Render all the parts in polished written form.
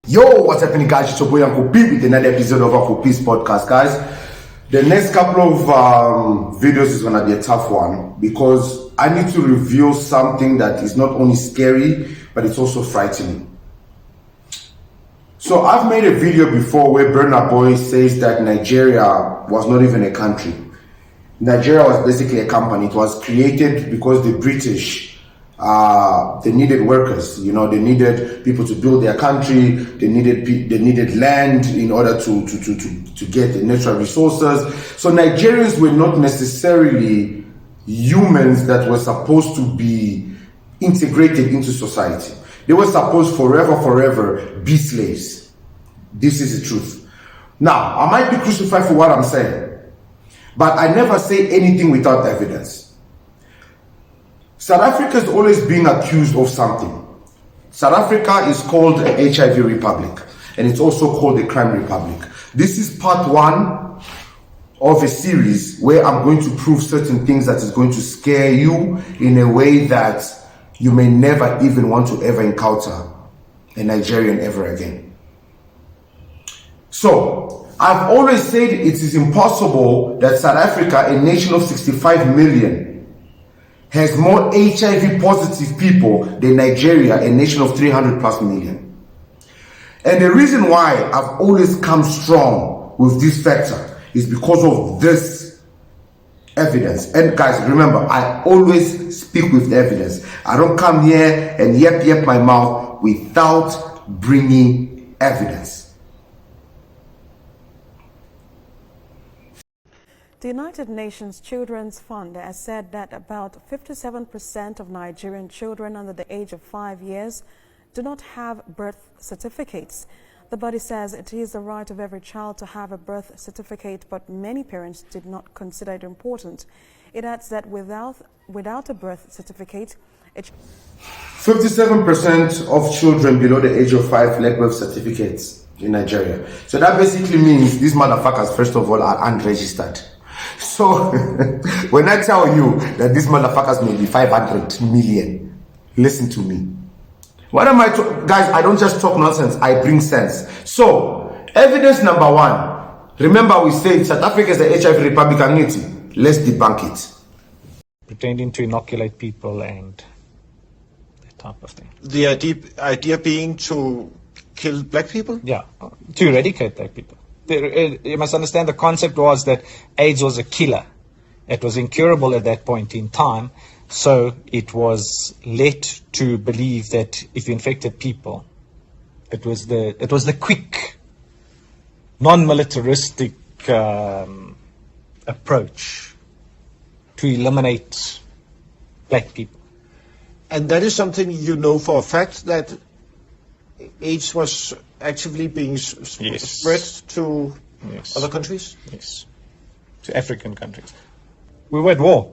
Yo, what's happening, guys? It's your boy Uncle P with another episode of Uncle P's podcast, guys. The next couple of videos is gonna be a tough one because I need to reveal something that is not only scary but it's also frightening. So I've made a video before where Burna Boy says that Nigeria was not even a country. Nigeria was basically a company. It was created because the British they needed workers, they needed people to build their country. They needed land in order to get the natural resources. So Nigerians were not necessarily humans that were supposed to be integrated into society. They were supposed forever be slaves. This is the truth. Now, I might be crucified for what I'm saying, but I never say anything without evidence. South Africa is always being accused of something. South Africa is called an HIV republic, and it's also called a crime republic. This is part one of a series where I'm going to prove certain things that is going to scare you in a way that you may never even want to ever encounter a Nigerian ever again. So, I've always said it is impossible that South Africa, a nation of 65 million, has more HIV positive people than Nigeria, a nation of 300 plus million. And the reason why I've always come strong with this factor is because of this evidence. And guys, remember, I always speak with evidence. I don't come here and yep my mouth without bringing evidence. The United Nations Children's Fund has said that about 57% of Nigerian children under the age of 5 years do not have birth certificates. The body says it is the right of every child to have a birth certificate, but many parents did not consider it important. It adds that without a birth certificate, 57% of children below the age of 5 lack birth certificates in Nigeria. So that basically means these motherfuckers, first of all, are unregistered. So when I tell you that these motherfuckers may be 500 million, listen to me. What am I guys? I don't just talk nonsense, I bring sense. So evidence number one, remember we said South Africa is the HIV republic community. Let's debunk it. Pretending to inoculate people and that type of thing. The idea being to kill black people? Yeah, to eradicate black people. You must understand the concept was that AIDS was a killer. It was incurable at that point in time. So it was led to believe that if you infected people, it was the quick, non-militaristic approach to eliminate black people. And that is something you know for a fact, that AIDS was actively being spread to other countries? Yes, to African countries. We were at war.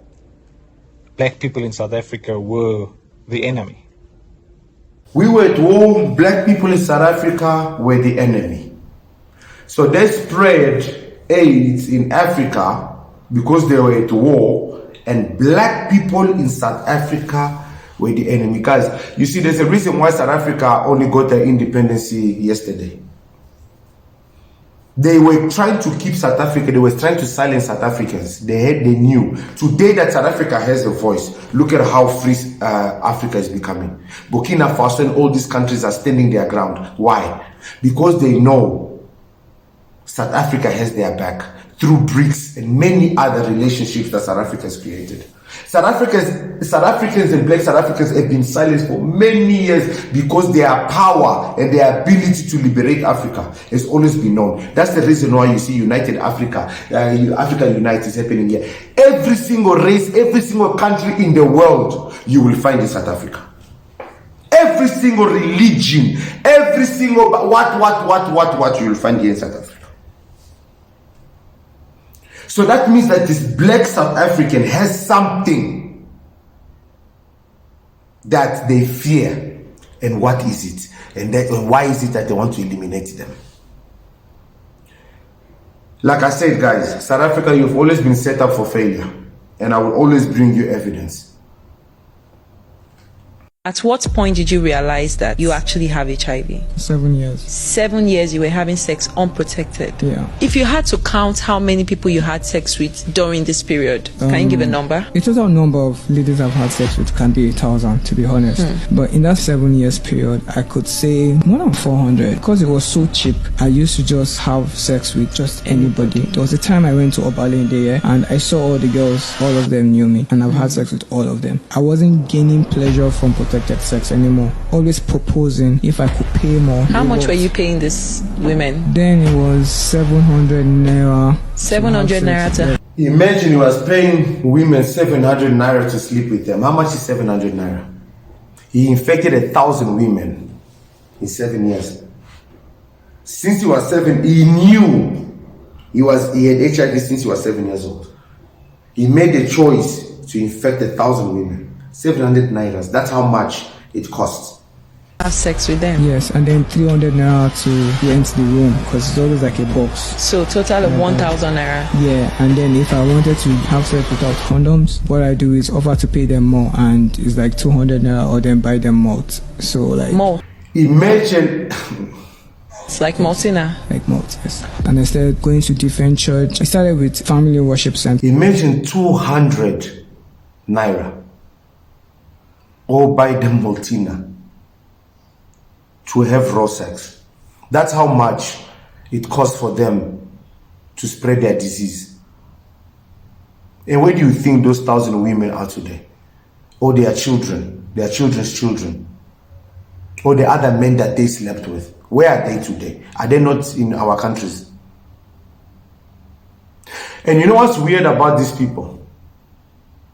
Black people in South Africa were the enemy. We were at war. Black people in South Africa were the enemy. So they spread AIDS in Africa because they were at war, and black people in South Africa were the enemy. Guys, you see, there's a reason why South Africa only got their independence yesterday. They were trying to keep South Africa, they were trying to silence South Africans. They knew. Today that South Africa has a voice, look at how free Africa is becoming. Burkina Faso and all these countries are standing their ground. Why? Because they know South Africa has their back through BRICS and many other relationships that South Africa has created. South Africans and black South Africans have been silenced for many years because their power and their ability to liberate Africa has always been known. That's the reason why you see United Africa, Africa Unite is happening here. Every single race, every single country in the world, you will find in South Africa. Every single religion, every single what you will find here in South Africa. So that means that this black South African has something that they fear. And what is it? And why is it that they want to eliminate them? Like I said, guys, South Africa, you've always been set up for failure. And I will always bring you evidence. At what point did you realize that you actually have HIV? 7 years. 7 years you were having sex unprotected. Yeah. If you had to count how many people you had sex with during this period, can you give a number? The total number of ladies I've had sex with can be 1,000, to be honest. But in that 7 years period, I could say more than 400. Because it was so cheap, I used to just have sex with just anybody. There was a time I went to Obalende there and I saw all the girls, all of them knew me, and I've had sex with all of them. I wasn't gaining pleasure from protected sex anymore. Always proposing if I could pay more. How much were you paying these women? Then it was 700 naira. 700 naira to... Imagine he was paying women 700 naira to sleep with them. How much is 700 naira? He infected 1,000 women in 7 years. Since he was 7, he knew he had HIV since he was 7 years old. He made a choice to infect 1,000 women. 700 naira. That's how much it costs. Have sex with them? Yes, and then 300 naira to rent the room because it's always like a box. So total of 1,000 naira. Yeah, and then if I wanted to have sex without condoms, what I do is offer to pay them more, and it's like 200 naira, or then buy them malt. So like more. Imagine. It's like Maltina. Like malt, yes. And I started going to different church. I started with family worship center. Imagine 200 naira. Or buy them Maltina to have raw sex. That's how much it costs for them to spread their disease. And where do you think those 1,000 women are today? Or their children, their children's children, or the other men that they slept with? Where are they today? Are they not in our countries? And you know what's weird about these people?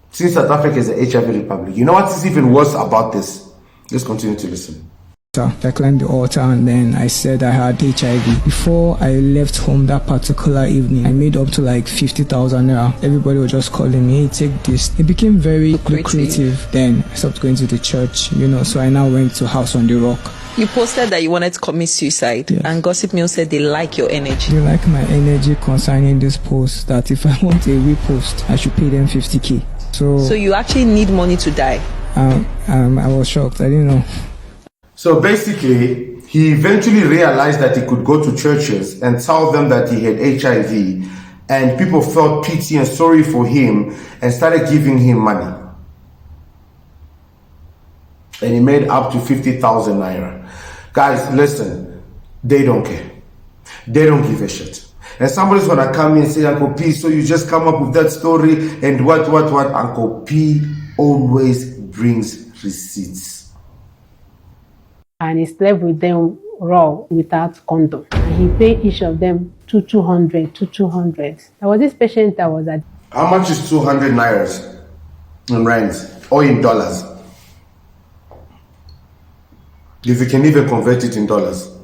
Since South Africa is an HIV republic, you know what is even worse about this? Let's continue to listen. I climbed the altar and then I said I had HIV. Before I left home that particular evening, I made up to like 50,000 naira. Everybody was just calling me, hey, take this. It became very lucrative. Then I stopped going to the church, so I now went to House on the Rock. You posted that you wanted to commit suicide, yes. And Gossip Mill said they like your energy. They like my energy concerning this post, that if I want a repost, I should pay them 50k. So you actually need money to die? I was shocked. I didn't know. So basically, he eventually realized that he could go to churches and tell them that he had HIV, and people felt pity and sorry for him and started giving him money. And he made up to 50,000 naira. Guys, listen, they don't care. They don't give a shit. And somebody's gonna come in and say, Uncle P, so you just come up with that story and what? Uncle P always brings receipts. And he slept with them raw without condom. And he paid each of them 200. There was this patient that was at... How much is 200 nairas in rand or in dollars? If you can even convert it in dollars.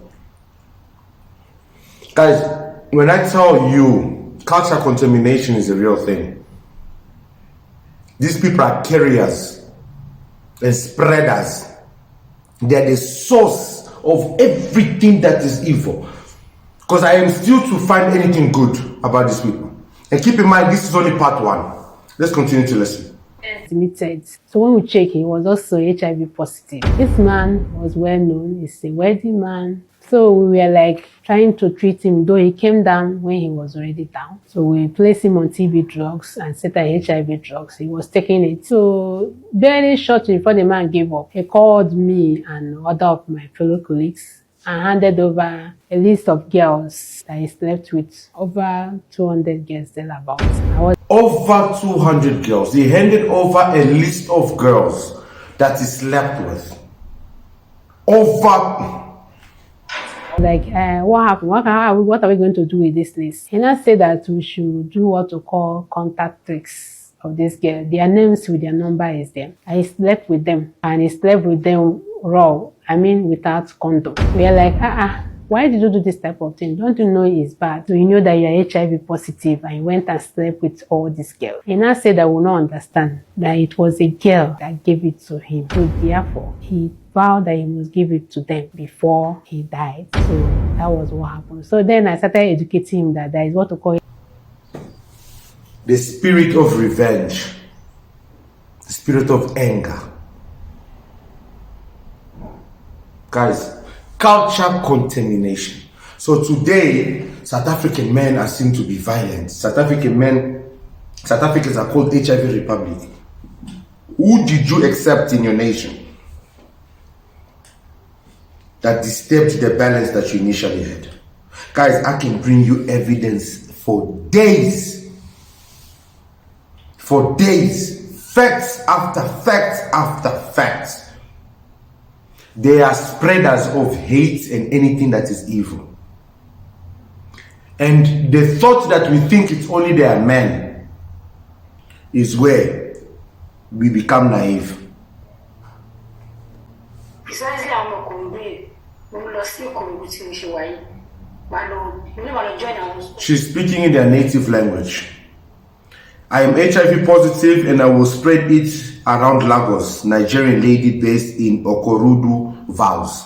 Guys, when I tell you culture contamination is a real thing, these people are carriers and spreaders. They're the source of everything that is evil. Because I am still to find anything good about these people. And keep in mind, this is only part 1. Let's continue to listen. Admitted. So when we check, he was also HIV positive. This man was well known. He's a wealthy man. So we were like trying to treat him, though he came down when he was already down. So we placed him on TB drugs and certain HIV drugs. He was taking it. So very shortly before the man gave up, he called me and other of my fellow colleagues and handed over a list of girls that he slept with. Over 200 girls thereabout. Over 200 girls. He handed over a list of girls that he slept with. Over... Like, what happened? What are we going to do with this list? He now said that we should do what we call contact tricks of this girl. Their names with their number is there. I slept with them, and he slept with them raw. I mean, without condom. We are like, why did you do this type of thing? Don't you know it's bad? So you know that you are HIV positive, and you went and slept with all these girls. He now said that we will not understand that it was a girl that gave it to him. So therefore, he vowed that he must give it to them before he died. So that was what happened. So then I started educating him that there is what we call the spirit of revenge, the spirit of anger, Guys, culture contamination. So today, South African men are seen to be violent. South Africans are called HIV Republic. Who did you accept in your nation that disturbed the balance that you initially had? Guys, I can bring you evidence for days. For days. Facts after facts after facts. They are spreaders of hate and anything that is evil. And the thought that we think it's only their men is where we become naive. She's speaking in their native language. I am HIV positive and I will spread it around Lagos. Nigerian lady based in Okorodu vows.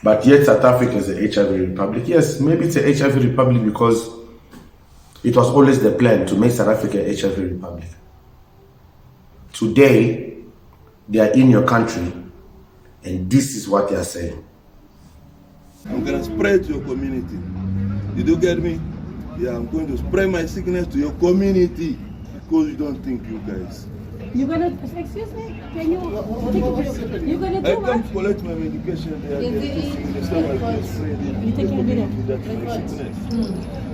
But yet South Africa is a HIV republic. Yes, maybe it's a HIV republic because it was always the plan to make South Africa a HIV republic. Today, they are in your country and this is what they are saying. I'm going to spread to your community. You do get me? Yeah, I'm going to spread my sickness to your community because you don't think you guys. You're gonna, excuse me, can you, you're gonna do what? I come collect my medication there. You're taking a video.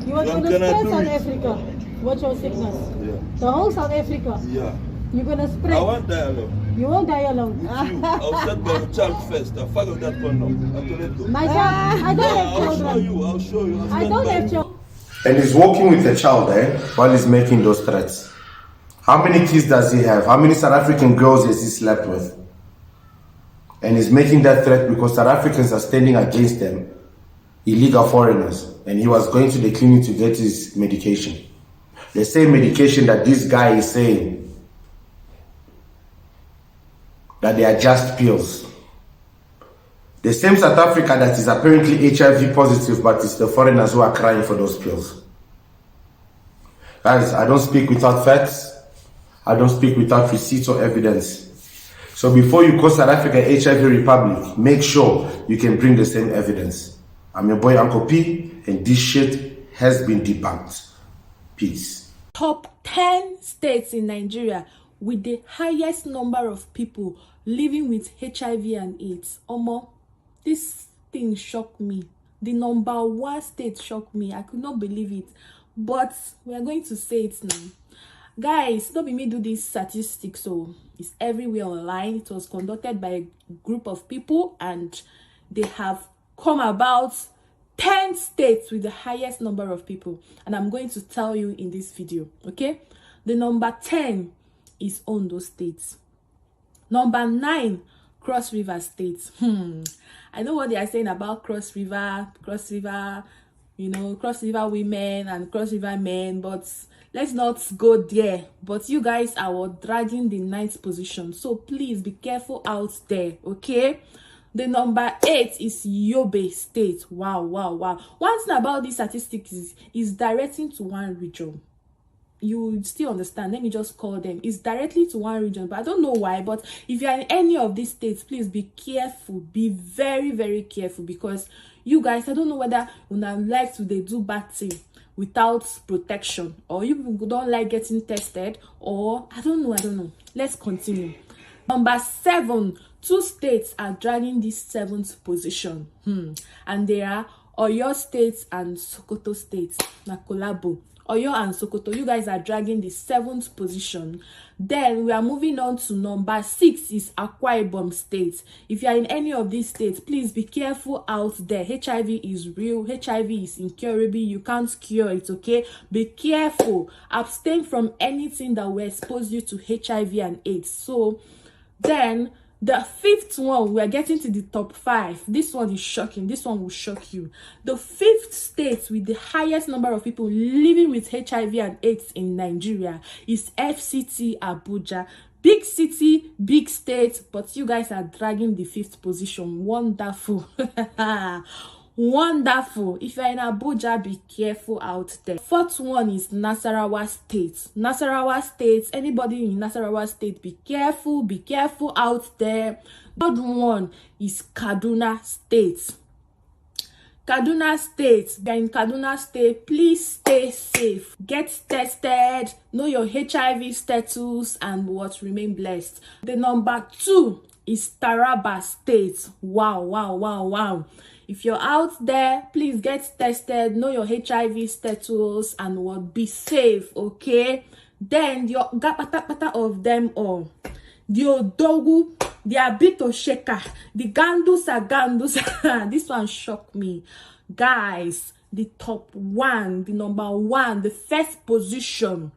You are gonna spread South Africa. What's your sickness? Yeah. The whole South Africa. Yeah. You're gonna spread. I want dialogue. You won't die alone. With you. I'll set my child first. I'll fuck up that condom. My child, I don't have children. I'll show you. I don't have children. And he's walking with a child while he's making those threats. How many kids does he have? How many South African girls has he slept with? And he's making that threat because South Africans are standing against them, illegal foreigners. And he was going to the clinic to get his medication. The same medication that this guy is saying that they are just pills. The same South Africa that is apparently HIV positive, but it's the foreigners who are crying for those pills. Guys, I don't speak without facts. I don't speak without receipts or evidence. So before you call South Africa HIV Republic, make sure you can bring the same evidence. I'm your boy Uncle P, and this shit has been debunked. Peace. Top 10 states in Nigeria with the highest number of people living with HIV and AIDS. Omo, this thing shocked me. The number 1 state shocked me. I could not believe it. But we are going to say it now. Guys, don't be me do this statistics, so it's everywhere online. It was conducted by a group of people and they have come about 10 states with the highest number of people, and I'm going to tell you in this video. Okay, the number 10 is Ondo State. Number 9, Cross River State. I know what they are saying about Cross River, you know, Cross River women and Cross River men, but let's not go there. But you guys are dragging the 9th position, so please be careful out there. Okay, the number 8 is Yobe State. Wow. One thing about these statistics is directing to one region. You still understand? Let me just call them. It's directly to one region, but I don't know why. But if you are in any of these states, please be careful. Be very, very careful, because you guys, I don't know whether you like to they do bad thing without protection, or you people don't like getting tested, or I don't know. Let's continue. Number 7, 2 states are dragging this 7th position, and they are Oyo State and Sokoto State. Na collabo. Oyo and Sokoto, you guys are dragging the 7th position. Then we are moving on to number 6 is Akwa Ibom State. If you are in any of these states, please be careful out there. HIV is real. HIV is incurable. You can't cure it, okay? Be careful. Abstain from anything that will expose you to HIV and AIDS. So then the 5th one, we are getting to the top 5. This one is shocking. This one will shock you. The 5th state with the highest number of people living with HIV and AIDS in Nigeria is FCT Abuja. Big city, big state, but you guys are dragging the 5th position. Wonderful. Wonderful. If you're in Abuja, be careful out there. Fourth one is Nasarawa State. Nasarawa State, anybody in Nasarawa State, be careful out there. Third one is Kaduna State. Kaduna State, they're in Kaduna State, please stay safe. Get tested, know your HIV status, and what, remain blessed. The number 2 is Taraba State. Wow. If you're out there, please get tested, know your HIV status, and what, be safe, okay? Then your gapata of them all. The Odogu, the Abito Shaker, the Gandusa. This one shocked me. Guys, the top one, the number 1, the first position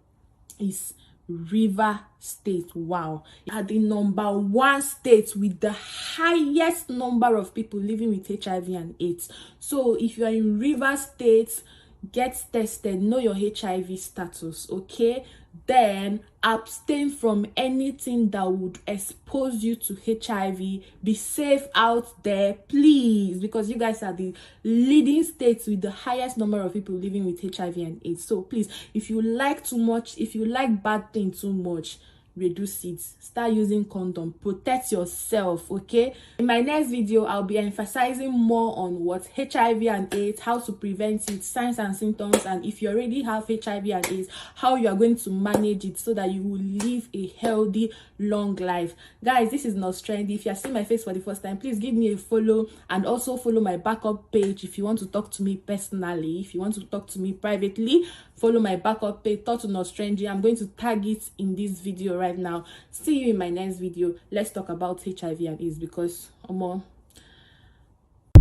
is River State. Wow. At the number 1 state with the highest number of people living with HIV and AIDS. So if you are in River State, get tested, know your HIV status, okay? Then abstain from anything that would expose you to HIV. Be safe out there, please, because you guys are the leading states with the highest number of people living with HIV and AIDS. So please, if you like too much, if you like bad thing too much, reduce it. Start using condom. Protect yourself, okay? In my next video, I'll be emphasizing more on what HIV and AIDS, how to prevent it, signs and symptoms, and if you already have HIV and AIDS, how you are going to manage it so that you will live a healthy, long life. Guys, this is not trendy. If you are seeing my face for the first time, please give me a follow, and also follow my backup page if you want to talk to me personally. If you want to talk to me privately, follow my backup page, Talk to Not Stranger. I'm going to tag it in this video right now. See you in my next video. Let's talk about HIV and AIDS, because